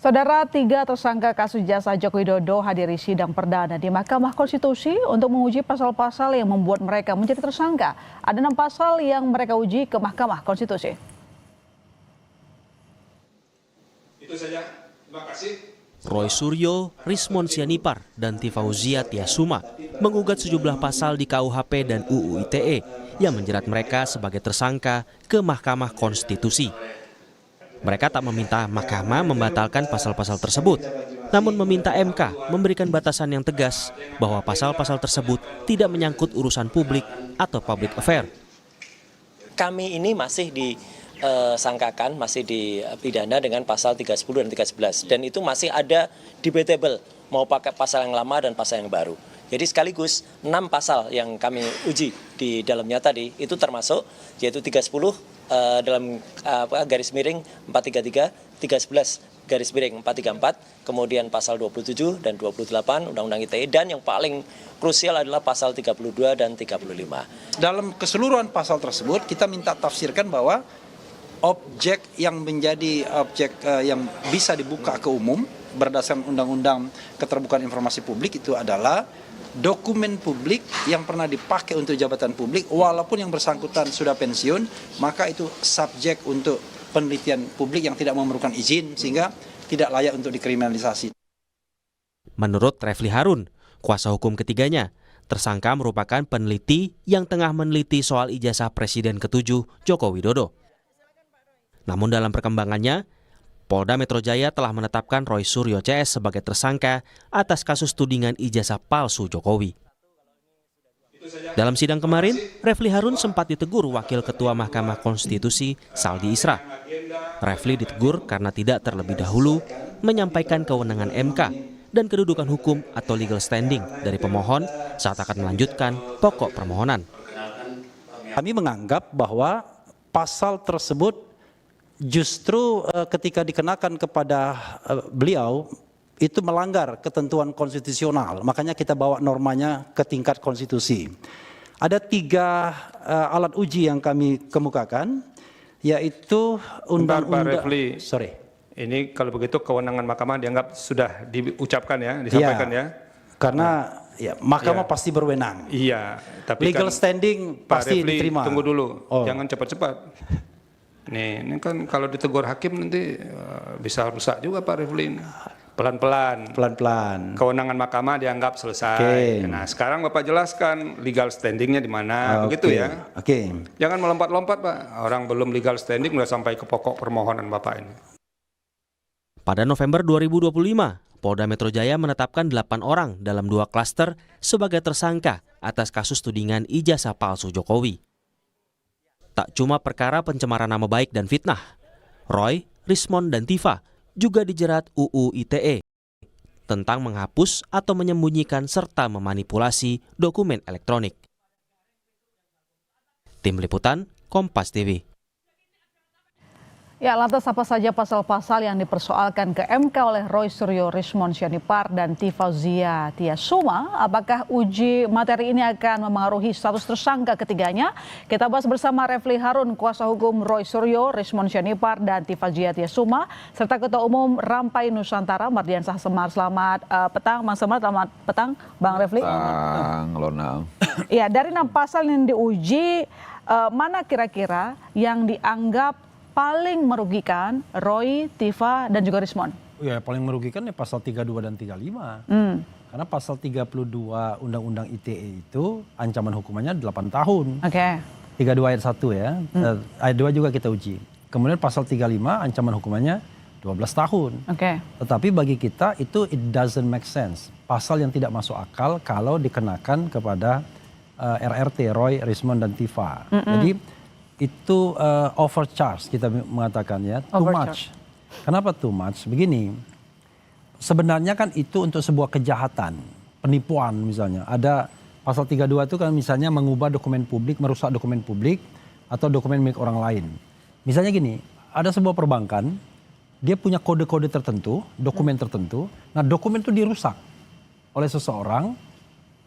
Saudara, 3 tersangka kasus jasa Joko Widodo hadiri sidang perdana di Mahkamah Konstitusi untuk menguji pasal-pasal yang membuat mereka menjadi tersangka. Ada 6 pasal yang mereka uji ke Mahkamah Konstitusi. Itu saja, terima kasih. Roy Suryo, Rismon Sianipar, dan Tifauzia Tiasuma menggugat sejumlah pasal di KUHP dan UU ITE yang menjerat mereka sebagai tersangka ke Mahkamah Konstitusi. Mereka tak meminta mahkamah membatalkan pasal-pasal tersebut, namun meminta MK memberikan batasan yang tegas bahwa pasal-pasal tersebut tidak menyangkut urusan publik atau public affair. Kami ini masih disangkakan, masih dipidana dengan pasal 310 dan 311, dan itu masih ada debatable, mau pakai pasal yang lama dan pasal yang baru. Jadi sekaligus 6 pasal yang kami uji di dalamnya tadi itu termasuk yaitu 310 dalam garis miring 433, 311 garis miring 434, kemudian pasal 27 dan 28 Undang-Undang ITE, dan yang paling krusial adalah pasal 32 dan 35. Dalam keseluruhan pasal tersebut kita minta tafsirkan bahwa objek yang menjadi objek yang bisa dibuka ke umum berdasarkan Undang-Undang Keterbukaan Informasi Publik itu adalah dokumen publik yang pernah dipakai untuk jabatan publik, walaupun yang bersangkutan sudah pensiun, maka itu subjek untuk penelitian publik yang tidak memerlukan izin, sehingga tidak layak untuk dikriminalisasi. Menurut Refli Harun, kuasa hukum ketiganya, tersangka merupakan peneliti yang tengah meneliti soal ijazah Presiden ke-7 Joko Widodo. Namun dalam perkembangannya, Polda Metro Jaya telah menetapkan Roy Suryo CS sebagai tersangka atas kasus tudingan ijazah palsu Jokowi. Dalam sidang kemarin, Refli Harun sempat ditegur Wakil Ketua Mahkamah Konstitusi Saldi Isra. Refli ditegur karena tidak terlebih dahulu menyampaikan kewenangan MK dan kedudukan hukum atau legal standing dari pemohon saat akan melanjutkan pokok permohonan. Kami menganggap bahwa pasal tersebut justru ketika dikenakan kepada beliau itu melanggar ketentuan konstitusional, makanya kita bawa normanya ke tingkat konstitusi. Ada 3 alat uji yang kami kemukakan, yaitu undang-undang. Ini kalau begitu kewenangan mahkamah dianggap sudah diucapkan ya, disampaikan ya. Karena ya mahkamah pasti berwenang. Iya, tapi legal standing pasti diterima. Tunggu dulu, jangan cepat-cepat. Ini kan kalau ditegur hakim nanti bisa rusak juga Pak Refli. Pelan-pelan. Kewenangan mahkamah dianggap selesai. Nah, sekarang Bapak jelaskan legal standingnya di mana, begitu ya. Jangan melompat-lompat Pak. Orang belum legal standing udah sampai ke pokok permohonan Bapak ini. Pada November 2025, Polda Metro Jaya menetapkan 8 orang dalam 2 klaster sebagai tersangka atas kasus tudingan ijazah palsu Jokowi. Tak cuma perkara pencemaran nama baik dan fitnah, Roy, Rismon, dan Tifa juga dijerat UU ITE tentang menghapus atau menyembunyikan serta memanipulasi dokumen elektronik. Tim Liputan, Kompas TV. Ya, lantas apa saja pasal-pasal yang dipersoalkan ke MK oleh Roy Suryo, Rismon Sianipar, dan Tifauzia Tiasuma? Apakah uji materi ini akan memengaruhi status tersangka ketiganya? Kita bahas bersama Refli Harun, kuasa hukum Roy Suryo, Rismon Sianipar, dan Tifauzia Tiasuma, serta Ketua Umum Rampai Nusantara, Mardiansah Semar. Selamat petang, Bang Semar. Selamat petang, Bang Refli. Petang, Lona. Ya, dari 6 pasal yang diuji, mana kira-kira yang dianggap paling merugikan Roy, Tifa, dan juga Rismon? Ya, paling merugikan ya pasal 32 dan 35. Karena pasal 32 Undang-Undang ITE itu ancaman hukumannya 8 tahun. 32 ayat 1 ya. Ayat 2 juga kita uji. Kemudian pasal 35 ancaman hukumannya 12 tahun. Tetapi bagi kita itu it doesn't make sense. Pasal yang tidak masuk akal kalau dikenakan kepada RRT, Roy, Rismon, dan Tifa. Jadi itu overcharge kita mengatakan ya, too much. Kenapa too much? Begini, sebenarnya kan itu untuk sebuah kejahatan, penipuan misalnya. Ada pasal 32 itu kan misalnya mengubah dokumen publik, merusak dokumen publik, atau dokumen milik orang lain. Misalnya gini, ada sebuah perbankan, dia punya kode-kode tertentu, dokumen tertentu, nah dokumen itu dirusak oleh seseorang,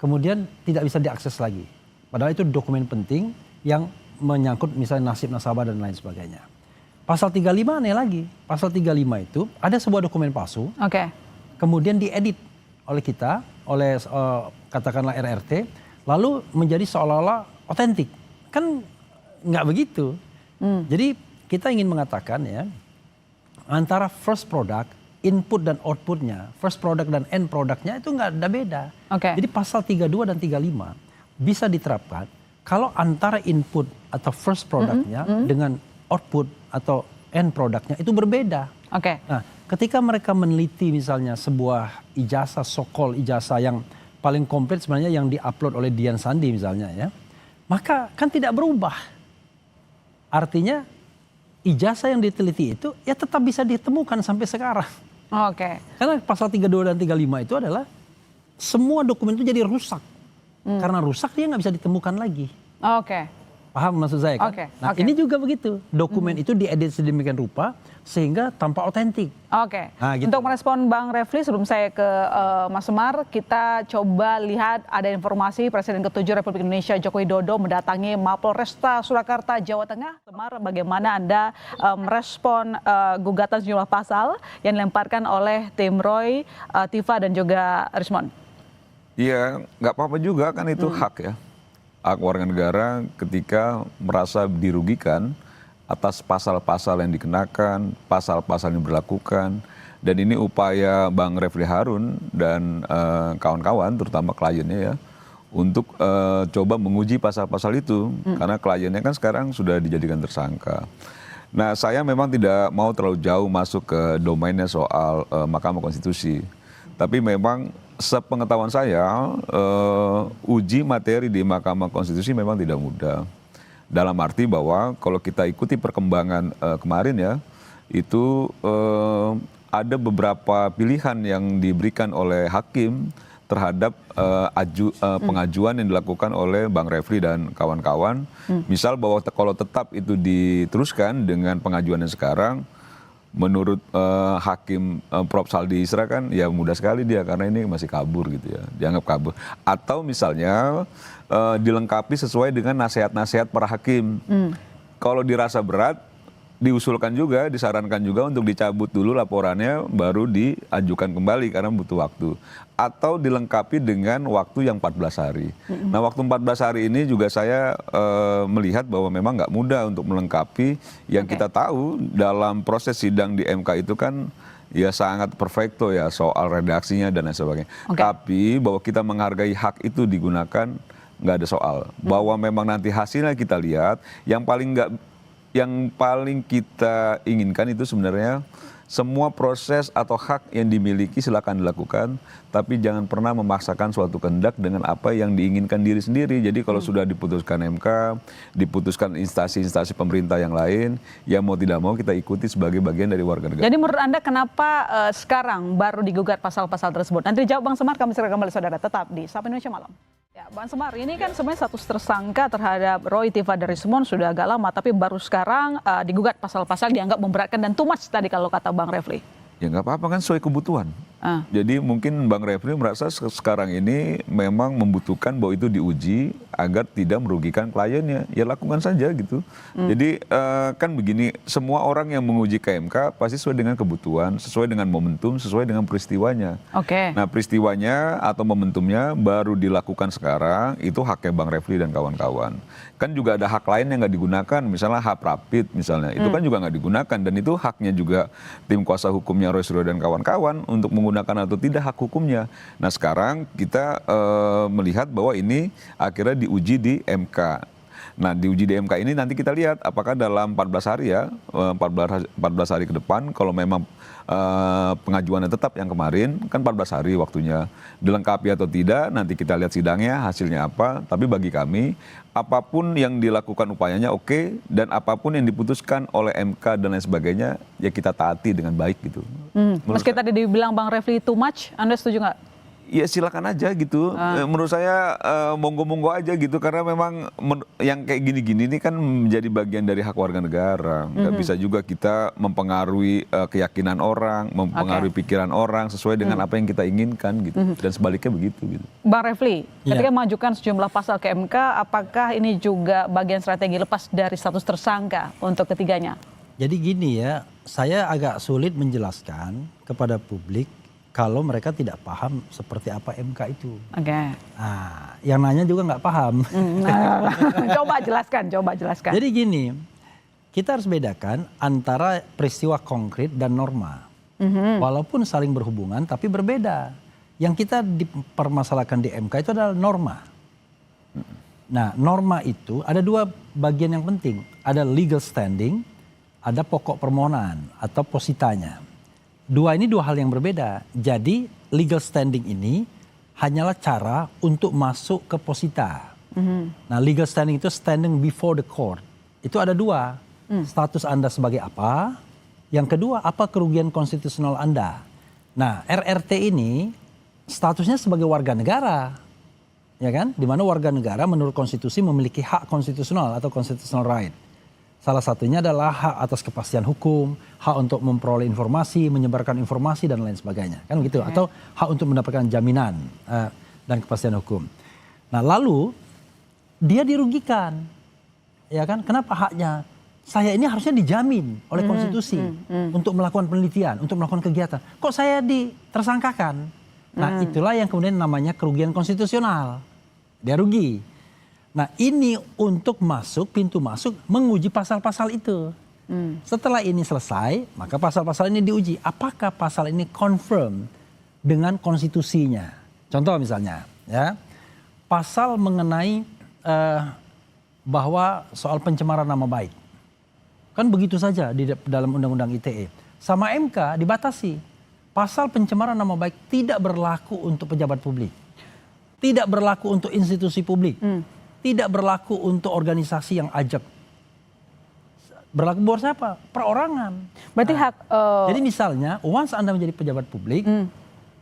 kemudian tidak bisa diakses lagi. Padahal itu dokumen penting yang menyangkut misalnya nasib nasabah dan lain sebagainya. Pasal 35 aneh lagi. Pasal 35 itu ada sebuah dokumen palsu. Kemudian diedit oleh kita, oleh katakanlah RRT, lalu menjadi seolah-olah otentik. Kan nggak begitu. Jadi kita ingin mengatakan ya, antara first product, input dan outputnya, first product dan end productnya itu nggak ada beda. Jadi pasal 32 dan 35 bisa diterapkan kalau antara input atau first productnya dengan output atau end productnya itu berbeda. Nah, ketika mereka meneliti misalnya sebuah ijazah, so-called ijazah yang paling komplit sebenarnya yang diupload oleh Dian Sandi misalnya ya, maka kan tidak berubah. Artinya ijazah yang diteliti itu ya tetap bisa ditemukan sampai sekarang. Karena pasal 32 dan 35 itu adalah semua dokumen itu jadi rusak. Karena rusak dia nggak bisa ditemukan lagi. Paham maksud saya kan? Nah ini juga begitu. Dokumen itu diedit sedemikian rupa sehingga tampak otentik. Nah, gitu. Untuk merespon Bang Refli sebelum saya ke Mas Semar, kita coba lihat ada informasi Presiden ke-7 Republik Indonesia Joko Widodo mendatangi Mapolresta Surakarta, Jawa Tengah. Semar, bagaimana Anda merespon gugatan sejumlah pasal yang dilemparkan oleh tim Roy, Tifa dan juga Rismon? Iya, nggak apa-apa juga kan itu hak ya. Hak warga negara ketika merasa dirugikan atas pasal-pasal yang dikenakan, pasal-pasal yang berlakukan. Dan ini upaya Bang Refli Harun dan kawan-kawan, terutama kliennya ya, untuk coba menguji pasal-pasal itu. Karena kliennya kan sekarang sudah dijadikan tersangka. Nah saya memang tidak mau terlalu jauh masuk ke domainnya soal Mahkamah Konstitusi. Tapi memang sepengetahuan saya, uji materi di Mahkamah Konstitusi memang tidak mudah. Dalam arti bahwa kalau kita ikuti perkembangan kemarin ya, itu ada beberapa pilihan yang diberikan oleh hakim terhadap pengajuan yang dilakukan oleh Bang Refli dan kawan-kawan. Misal bahwa kalau tetap itu diteruskan dengan pengajuan yang sekarang, menurut hakim Prof. Saldi Isra kan ya mudah sekali dia karena ini masih kabur gitu ya, dianggap kabur. Atau misalnya dilengkapi sesuai dengan nasihat-nasihat para hakim. Kalau dirasa berat, diusulkan juga, disarankan juga untuk dicabut dulu laporannya baru diajukan kembali karena butuh waktu. Atau dilengkapi dengan waktu yang 14 hari. Nah waktu 14 hari ini juga saya melihat bahwa memang nggak mudah untuk melengkapi yang kita tahu dalam proses sidang di MK itu kan ya sangat perfecto ya soal redaksinya dan lain sebagainya. Tapi bahwa kita menghargai hak itu digunakan nggak ada soal. Bahwa memang nanti hasilnya kita lihat yang paling kita inginkan itu sebenarnya semua proses atau hak yang dimiliki silakan dilakukan, tapi jangan pernah memaksakan suatu kehendak dengan apa yang diinginkan diri sendiri. Jadi kalau sudah diputuskan MK, diputuskan instansi-instansi pemerintah yang lain, ya mau tidak mau kita ikuti sebagai bagian dari warga negara. Jadi menurut Anda kenapa sekarang baru digugat pasal-pasal tersebut? Nanti dijawab Bang Semar, kami segera kembali saudara, tetap di Sapa Indonesia Malam. Ya, Bang Semar, ini kan sebenarnya status tersangka terhadap Roy, Tifa, dan Rismon sudah agak lama, tapi baru sekarang digugat pasal-pasal dianggap memberatkan dan too much tadi kalau kata Bang Refli. Ya nggak apa-apa kan sesuai kebutuhan. Jadi mungkin Bang Refli merasa sekarang ini memang membutuhkan bahwa itu diuji agar tidak merugikan kliennya. Ya lakukan saja gitu. Jadi kan begini, semua orang yang menguji ke MK pasti sesuai dengan kebutuhan, sesuai dengan momentum, sesuai dengan peristiwanya. Nah peristiwanya atau momentumnya baru dilakukan sekarang, itu haknya Bang Refli dan kawan-kawan. Kan juga ada hak lain yang nggak digunakan, misalnya hak rapid misalnya, itu kan juga nggak digunakan dan itu haknya juga tim kuasa hukumnya Roy Suryo dan kawan-kawan untuk menggunakan atau tidak hak hukumnya. Nah sekarang kita melihat bahwa ini akhirnya diuji di MK. Nah diuji di MK ini nanti kita lihat apakah dalam 14 hari ya, 14 hari ke depan kalau memang pengajuannya tetap yang kemarin, kan 14 hari waktunya, dilengkapi atau tidak, nanti kita lihat sidangnya, hasilnya apa. Tapi bagi kami, apapun yang dilakukan upayanya oke, dan apapun yang diputuskan oleh MK dan lain sebagainya, ya kita taati dengan baik gitu. Meski tadi dibilang Bang Refli too much, Anda setuju nggak? Ya silakan aja gitu. Menurut saya monggo-monggo aja gitu karena memang yang kayak gini-gini ini kan menjadi bagian dari hak warga negara. Nggak bisa juga kita mempengaruhi keyakinan orang, mempengaruhi pikiran orang sesuai dengan apa yang kita inginkan gitu. Dan sebaliknya begitu gitu. Bang Refli, ketika mengajukan sejumlah pasal ke MK, apakah ini juga bagian strategi lepas dari status tersangka untuk ketiganya? Jadi gini ya, saya agak sulit menjelaskan kepada publik kalau mereka tidak paham seperti apa MK itu. Oke. Nah, yang nanya juga nggak paham. Coba jelaskan. Jadi gini, kita harus bedakan antara peristiwa konkret dan norma. Walaupun saling berhubungan tapi berbeda. Yang kita dipermasalahkan di MK itu adalah norma. Nah, norma itu ada dua bagian yang penting. Ada legal standing, ada pokok permohonan atau positanya. Dua hal yang berbeda. Jadi legal standing ini hanyalah cara untuk masuk ke posita. Nah, legal standing itu standing before the court. Itu ada dua. Status Anda sebagai apa? Yang kedua, apa kerugian konstitusional Anda? Nah, RRT ini statusnya sebagai warga negara. Ya kan? Di mana warga negara menurut konstitusi memiliki hak konstitusional atau constitutional right. Salah satunya adalah hak atas kepastian hukum, hak untuk memperoleh informasi, menyebarkan informasi dan lain sebagainya, kan gitu. Atau hak untuk mendapatkan jaminan dan kepastian hukum. Nah, lalu dia dirugikan, ya kan? Kenapa haknya? Saya ini harusnya dijamin oleh konstitusi untuk melakukan penelitian, untuk melakukan kegiatan. Kok saya ditersangkakan? Nah, itulah yang kemudian namanya kerugian konstitusional. Dia rugi. Nah, ini untuk pintu masuk menguji pasal-pasal itu. Setelah ini selesai, maka pasal-pasal ini diuji. Apakah pasal ini confirm dengan konstitusinya? Contoh misalnya, ya, pasal mengenai bahwa soal pencemaran nama baik. Kan begitu saja di dalam Undang-Undang ITE. Sama MK dibatasi. Pasal pencemaran nama baik tidak berlaku untuk pejabat publik. Tidak berlaku untuk institusi publik. Tidak berlaku untuk organisasi yang ajak. Berlaku buat siapa? Perorangan. Berarti hak... Jadi misalnya, once Anda menjadi pejabat publik,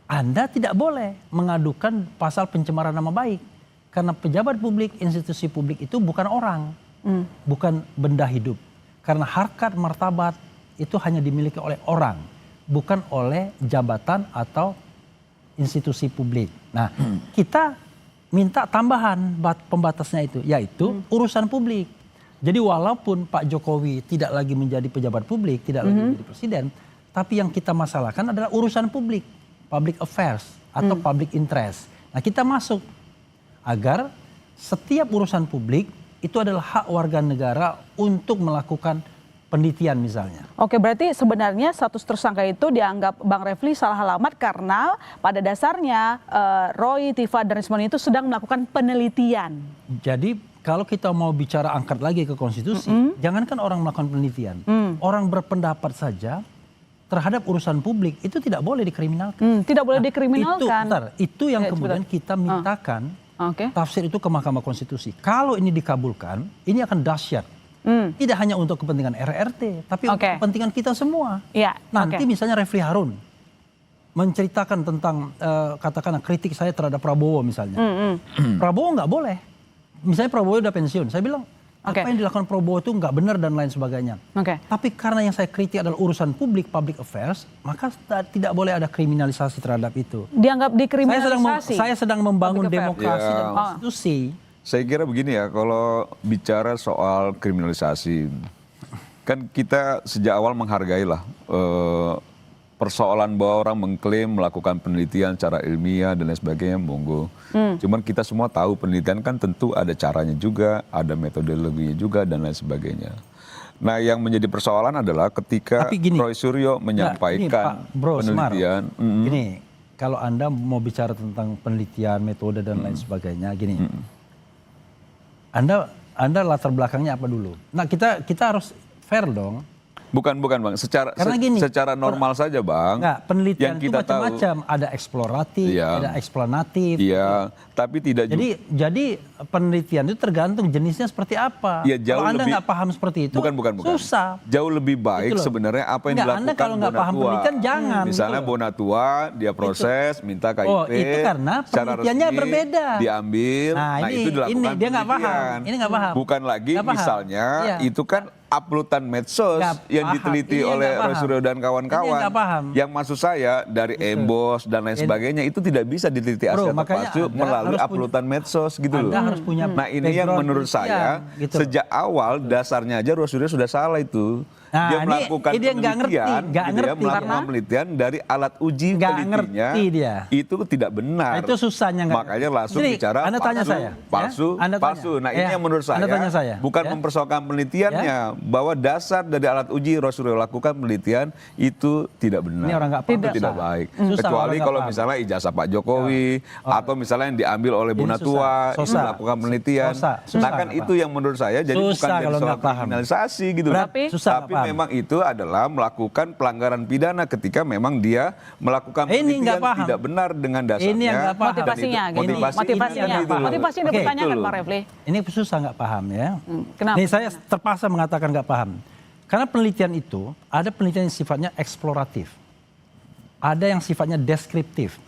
Anda tidak boleh mengadukan pasal pencemaran nama baik. Karena pejabat publik, institusi publik itu bukan orang. Bukan benda hidup. Karena harkat martabat itu hanya dimiliki oleh orang. Bukan oleh jabatan atau institusi publik. Nah, kita minta tambahan pembatasnya itu, yaitu urusan publik. Jadi walaupun Pak Jokowi tidak lagi menjadi pejabat publik, tidak lagi menjadi presiden, tapi yang kita masalahkan adalah urusan publik, public affairs atau public interest. Nah, kita masuk agar setiap urusan publik itu adalah hak warga negara untuk melakukan penelitian misalnya. Oke, berarti sebenarnya status tersangka itu dianggap Bang Refli salah alamat karena pada dasarnya Roy, Tifa, dan Rismon itu sedang melakukan penelitian. Jadi kalau kita mau bicara angkat lagi ke konstitusi, jangankan orang melakukan penelitian, orang berpendapat saja terhadap urusan publik itu tidak boleh dikriminalkan. Tidak boleh dikriminalkan. Itu yang kemudian kita mintakan tafsir itu ke Mahkamah Konstitusi. Kalau ini dikabulkan, ini akan dahsyat. Tidak hanya untuk kepentingan RRT, tapi untuk kepentingan kita semua. Nanti misalnya Refli Harun menceritakan tentang katakanlah kritik saya terhadap Prabowo misalnya. Prabowo nggak boleh. Misalnya Prabowo udah pensiun, saya bilang apa yang dilakukan Prabowo itu nggak benar dan lain sebagainya. Tapi karena yang saya kritik adalah urusan publik, public affairs, maka tidak boleh ada kriminalisasi terhadap itu. Dianggap dikriminalisasi. Saya sedang membangun demokrasi dan konstitusi. Saya kira begini ya, kalau bicara soal kriminalisasi, kan kita sejak awal menghargailah persoalan bahwa orang mengklaim melakukan penelitian secara ilmiah dan lain sebagainya, monggo. Cuman kita semua tahu penelitian kan tentu ada caranya juga, ada metodologinya juga dan lain sebagainya. Nah, yang menjadi persoalan adalah ketika Roy Suryo menyampaikan penelitian. Gini, kalau Anda mau bicara tentang penelitian, metode dan lain sebagainya, gini. Anda latar belakangnya apa dulu? Nah, kita harus fair dong. Bukan Bang, secara normal saja Bang. Enggak, penelitian itu macam-macam, ada eksploratif, ada eksplanatif. Iya, tapi tidak juga. Jadi penelitian itu tergantung jenisnya seperti apa. Ya, kalau Anda nggak paham seperti itu, bukan. Susah. Jauh lebih baik sebenarnya apa yang dilakukan Anda kalau nggak paham penelitian jangan. Misalnya Bonatua, dia proses, minta KIP. Oh, itu karena penelitiannya berbeda. Diambil, nah itu dilakukan ini dia nggak paham. Ini nggak paham. Bukan lagi misalnya itu kan uploadan medsos yang diteliti oleh Roy Suryo dan kawan-kawan. Yang maksud saya dari Embos dan lain sebagainya itu tidak bisa diteliti asli atau palsu melalui uploadan medsos gitu loh. Nah ini yang menurut saya sejak awal dasarnya aja Roy Suryo sudah salah itu. Dia melakukan melakukan penelitian dari alat uji penelitiannya itu tidak benar. Itu susahnya makanya langsung bicara palsu. Nah ini yang menurut saya bukan mempersoalkan penelitiannya, bahwa dasar dari alat uji Roy Suryo lakukan penelitian itu tidak benar. Ini orang nggak paham. Itu tidak baik. Kecuali kalau misalnya ijazah Pak Jokowi atau misalnya yang diambil oleh Bu Natua itu melakukan penelitian. Nah kan itu yang menurut saya jadi bukan dari soal kriminalisasi gitu. Tapi memang itu adalah melakukan pelanggaran pidana ketika memang dia melakukan penelitian tidak benar dengan dasarnya. Ini yang nggak paham. Motivasinya dipertanyakan Pak Refli. Ini susah nggak paham ya. Kenapa? Ini saya terpaksa mengatakan nggak paham. Karena penelitian itu ada penelitian yang sifatnya eksploratif, ada yang sifatnya deskriptif,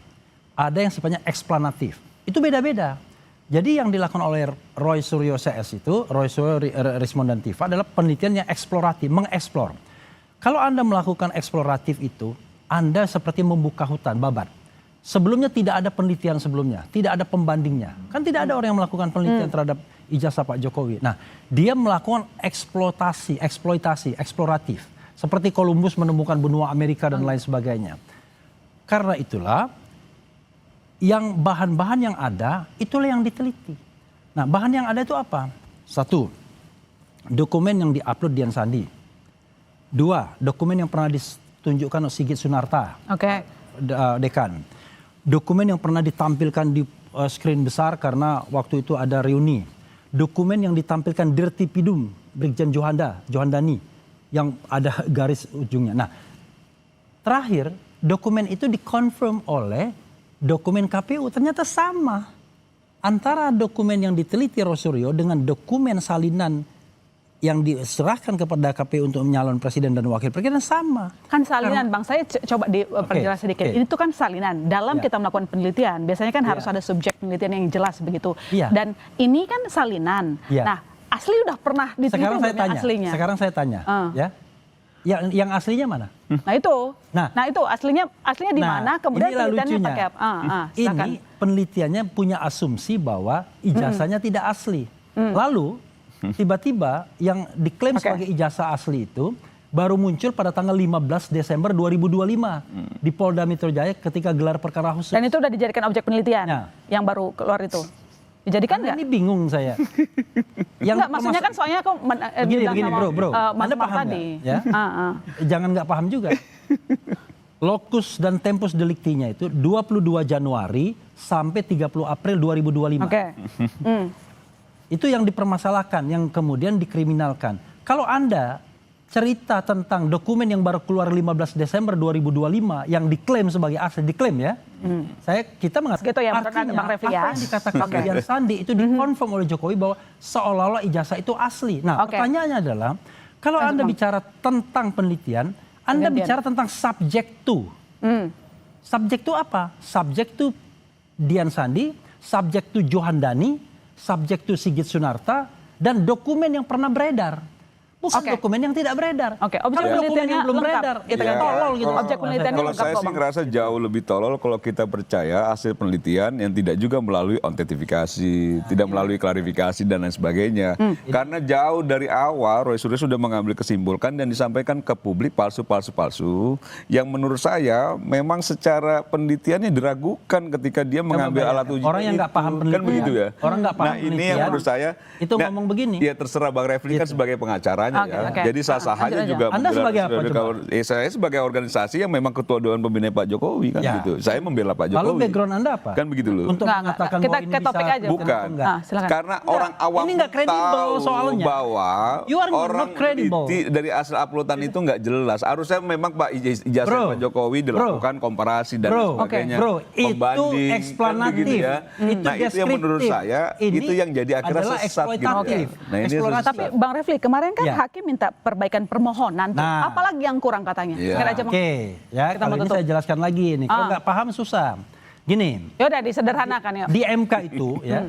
ada yang sifatnya eksplanatif. Itu beda-beda. Jadi yang dilakukan oleh Roy Suryo CS itu, Roy Suryo, Rismon dan Tifa adalah penelitian yang eksploratif, mengeksplor. Kalau Anda melakukan eksploratif itu, Anda seperti membuka hutan, babat. Sebelumnya tidak ada penelitian sebelumnya, tidak ada pembandingnya. Kan tidak ada orang yang melakukan penelitian terhadap ijazah Pak Jokowi. Nah, dia melakukan eksploitasi, eksploratif. Seperti Columbus menemukan benua Amerika dan lain sebagainya. Karena itulah, yang bahan-bahan yang ada, itulah yang diteliti. Nah, bahan yang ada itu apa? 1, dokumen yang diupload Dian Sandi. 2, dokumen yang pernah ditunjukkan oleh Sigit Sunarta, dekan. Dokumen yang pernah ditampilkan di screen besar karena waktu itu ada reuni. Dokumen yang ditampilkan Dirti Pidum, Brigjen Johandani, yang ada garis ujungnya. Nah, terakhir, dokumen itu dikonfirm oleh dokumen KPU, ternyata sama. Antara dokumen yang diteliti Roy Suryo dengan dokumen salinan yang diserahkan kepada KPU untuk menyalon presiden dan wakil presiden sama. Kan salinan Bang, saya coba diperjelas sedikit. Ini tuh kan salinan. Dalam kita melakukan penelitian, biasanya kan harus ada subjek penelitian yang jelas begitu. Dan ini kan salinan. Nah, asli udah pernah diteliti belum aslinya? Sekarang saya tanya, ya. Yang aslinya mana? Nah itu aslinya di mana? Kemudian penelitiannya pakai apa? Ini penelitiannya punya asumsi bahwa ijazahnya tidak asli. Lalu tiba-tiba yang diklaim sebagai ijazah asli itu baru muncul pada tanggal 15 Desember 2025 di Polda Metro Jaya ketika gelar perkara khusus. Dan itu udah dijadikan objek penelitian yang baru keluar itu. Dijadikan nggak? Ini bingung saya. Enggak, maksudnya kan soalnya aku begini bro. Anda paham tadi. Ya? Jangan nggak paham juga. Lokus dan tempus deliktinya itu 22 Januari sampai 30 April 2025. Itu yang dipermasalahkan, yang kemudian dikriminalkan. Kalau Anda cerita tentang dokumen yang baru keluar 15 Desember 2025 yang diklaim sebagai asli, diklaim ya. Kita mengatakan artinya apa yang dikatakan Dian Sandi itu dikonfirm oleh Jokowi bahwa seolah-olah ijazah itu asli. Nah, pertanyaannya adalah kalau Anda bicara tentang penelitian, Anda bicara tentang subject to. Subject to apa? Subject to Dian Sandi, subject to Johandani, subject to Sigit Sunarta, dan dokumen yang pernah beredar. Bukan dokumen yang tidak beredar. Objek penelitiannya yang belum beredar. Kita kan tolol gitu. Objek penelitiannya kalau saya sih ngerasa jauh lebih tolol kalau kita percaya hasil penelitian yang tidak juga melalui autentifikasi, tidak melalui klarifikasi dan lain sebagainya. Karena jauh dari awal Roy Suryo sudah mengambil kesimpulan dan disampaikan ke publik palsu yang menurut saya memang secara penelitiannya diragukan ketika dia mengambil alat uji. Orang yang nggak paham penelitian. Kan begitu ya. Orang nggak paham penelitian. Nah, ini yang menurut saya itu ngomong begini. Ya terserah Bang Refli kan sebagai pengacara. Jadi sah-sah aja juga. Anda sebagai apa? Saya sebagai organisasi yang memang ketua Dewan Pembina Pak Jokowi kan gitu. Saya membela Pak Jokowi. Lalu background Anda apa? Kan begitu loh. Untuk mengatakan bahwa ini bisa. Bukan. Karena orang awam tahu soalnya bahwa orang dari asal uploadan itu nggak jelas. Harusnya memang Pak ijazah Pak Jokowi dilakukan komparasi dan sebagainya. Itu eksplanatif. Nah itu yang menurut saya itu yang jadi akhirnya sesat gitu. Nah ini tapi Bang Refli kemarin kan hakim minta perbaikan permohonan. Apalagi yang kurang katanya? Kalau ini saya jelaskan lagi nih. Kalau nggak paham susah. Gini. Yaudah disederhanakan ya. Di MK itu ya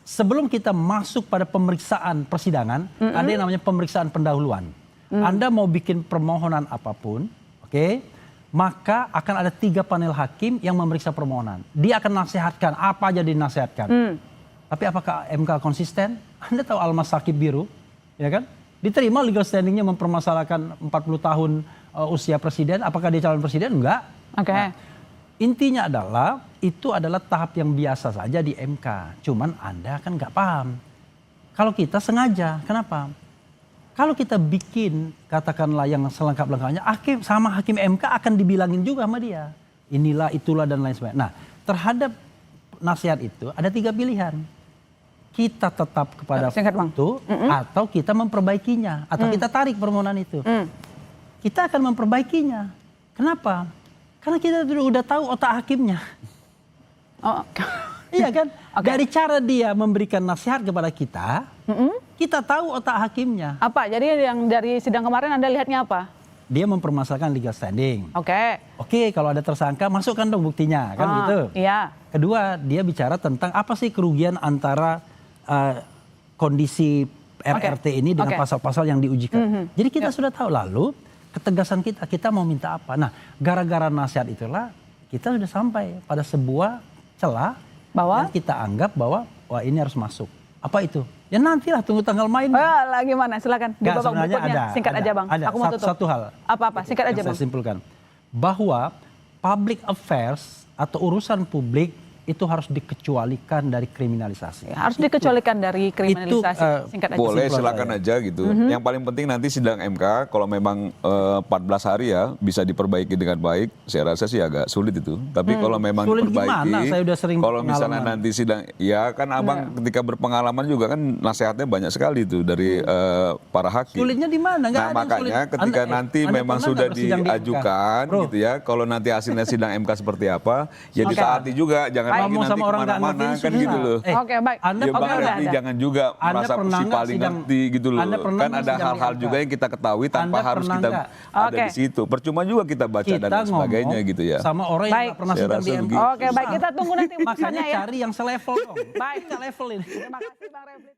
sebelum kita masuk pada pemeriksaan persidangan, ada yang namanya pemeriksaan pendahuluan. Anda mau bikin permohonan apapun, oke, maka akan ada 3 panel hakim yang memeriksa permohonan. Dia akan nasihatkan, apa aja dinasihatkan. Tapi apakah MK konsisten? Anda tahu Almas Sakib Biru, ya kan? Diterima legal standingnya mempermasalahkan 40 tahun usia presiden, apakah dia calon presiden? Enggak. Oke. Nah, intinya adalah, itu adalah tahap yang biasa saja di MK. Cuman Anda kan nggak paham. Kalau kita sengaja, kenapa? Kalau kita bikin, katakanlah yang selengkap-lengkapnya, hakim MK akan dibilangin juga sama dia. Inilah, itulah, dan lain sebagainya. Nah, terhadap nasihat itu ada 3 pilihan. Kita tetap kepada itu, atau kita memperbaikinya, atau kita tarik permohonan itu. Kita akan memperbaikinya. Kenapa? Karena kita udah tahu otak hakimnya. Oh. Iya kan? Dari cara dia memberikan nasihat kepada kita, kita tahu otak hakimnya. Apa? Jadi yang dari sidang kemarin Anda lihatnya apa? Dia mempermasalahkan legal standing. Oke, kalau ada tersangka, masukkan dong buktinya, kan gitu. Iya. Kedua, dia bicara tentang apa sih kerugian antara kondisi RRT ini dengan pasal-pasal yang diujikan. Jadi kita sudah tahu, lalu ketegasan kita mau minta apa. Nah, gara-gara nasihat itulah kita sudah sampai pada sebuah celah bahwa yang kita anggap bahwa wah ini harus masuk. Apa itu? Ya nantilah, tunggu tanggal main. Gimana? Silakan di babak berikutnya. Singkat aja Bang. Aku mau tutup. Satu hal. Apa? Singkat aja Bang. Saya simpulkan. Bahwa public affairs atau urusan publik itu harus dikecualikan dari kriminalisasi. Harus dikecualikan dari kriminalisasi. Singkat aja. Boleh, silakan aja gitu. Yang paling penting nanti sidang MK, kalau memang 14 hari ya bisa diperbaiki dengan baik, saya rasa sih agak sulit itu. Tapi kalau memang sulit diperbaiki, gimana? Saya udah sering kalau misalnya nanti sidang, ya kan abang ketika berpengalaman juga kan nasihatnya banyak sekali itu dari para hakim. Sulitnya di mana? Nah makanya ketika nanti memang sudah diajukan gitu ya, kalau nanti hasilnya sidang MK seperti apa, ya ditaati juga, jangan lagi nanti kemana-mana kan gitu loh. Oke, baik. Ya Bang Refli jangan juga merasa si paling ngerti gitu loh. Kan ada hal-hal juga yang kita ketahui tanpa harus kita ada di situ. Percuma juga kita baca dan sebagainya gitu ya. Sama orang yang nggak pernah sidang di MK. Oke, baik, kita tunggu nanti putusannya ya. Makanya cari yang selevel dong. Baik, nggak level ini. Terima kasih Bang Refli.